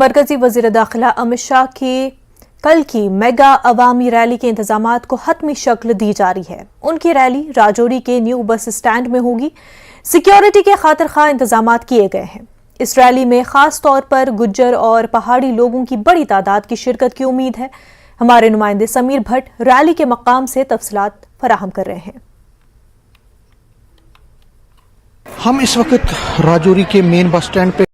मरकजी वज़ीर दाखिला अमित शाह की कल की मेगा अवामी रैली के इंतजामात को हतमी शक्ल दी जा रही है। उनकी रैली राजौरी के न्यू बस स्टैंड में होगी। सिक्योरिटी के खातिर खा इंतजामात किए गए हैं। इस रैली में खास तौर पर गुज्जर और पहाड़ी लोगों की बड़ी तादाद की शिरकत की उम्मीद है। हमारे नुमाइंदे समीर भट्ट रैली के मकाम से तफसीलात फराहम कर रहे हैं। हम इस वक्त राजौरी के मेन बस स्टैंड पे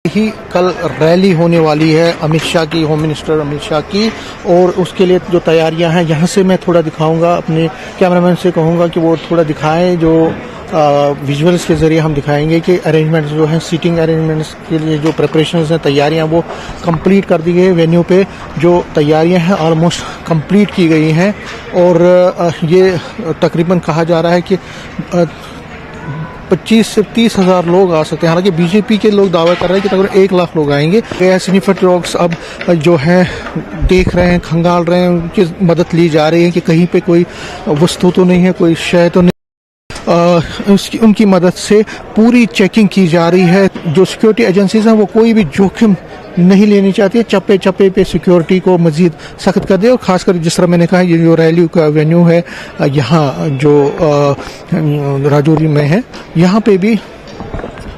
ही कल रैली होने वाली है अमित शाह की, होम मिनिस्टर अमित शाह की, और उसके लिए जो तैयारियां हैं यहाँ से मैं थोड़ा दिखाऊंगा। अपने कैमरामैन से कहूँगा कि वो थोड़ा दिखाएं, जो विजुअल्स के जरिए हम दिखाएंगे कि अरेंजमेंट्स जो हैं, सीटिंग अरेंजमेंट्स के लिए जो प्रिपरेशंस हैं, तैयारियां वो कंप्लीट कर दी गई है। वेन्यू पे जो तैयारियां हैं ऑलमोस्ट कंप्लीट की गई हैं और ये तकरीबन कहा जा रहा है कि 25 से 30 हज़ार लोग आ सकते हैं। हालांकि बीजेपी के लोग दावा कर रहे हैं कि तकरीबन 1 लाख लोग आएंगे। स्निफर डॉग्स अब जो है देख रहे हैं, खंगाल रहे हैं, उनकी मदद ली जा रही है कि कहीं पे कोई वस्तु तो नहीं है, कोई शय तो नहीं। उनकी मदद से पूरी चेकिंग की जा रही है। जो सिक्योरिटी एजेंसीज हैं वो कोई भी जोखिम नहीं लेनी चाहती है, चप्पे चप्पे पे सिक्योरिटी को मजीद सख्त कर दे। और खासकर जिस तरह मैंने कहा, ये जो रैली का वेन्यू है यहाँ जो राजौरी में है, यहाँ पे भी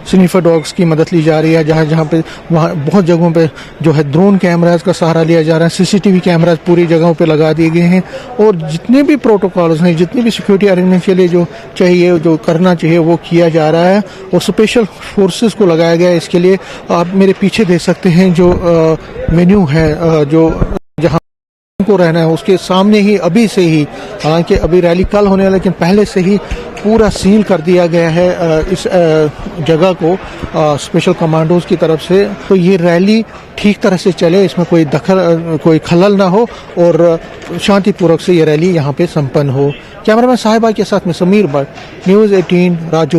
स्निफर डॉग्स की मदद ली जा रही है। जहाँ पे वहाँ बहुत जगहों पे जो है ड्रोन कैमराज का सहारा लिया जा रहा है। सीसीटीवी कैमराज पूरी जगहों पे लगा दिए गए हैं और जितने भी प्रोटोकॉल्स हैं, जितनी भी सिक्योरिटी अरेंजमेंट के लिए जो चाहिए, जो करना चाहिए, वो किया जा रहा है। और स्पेशल फोर्सेस को लगाया गया है इसके लिए। आप मेरे पीछे देख सकते हैं जो मेन्यू है, जो जहाँ को रहना है उसके सामने ही अभी से ही, हालांकि अभी रैली कल होने वाली, लेकिन पहले से ही पूरा सील कर दिया गया है इस जगह को स्पेशल कमांडोज की तरफ से। तो ये रैली ठीक तरह से चले, इसमें कोई खलल ना हो और शांतिपूर्वक से ये रैली यहाँ पे संपन्न हो। कैमरामैन साहिबा के साथ में समीर भट्ट, न्यूज़ 18 राजौरी।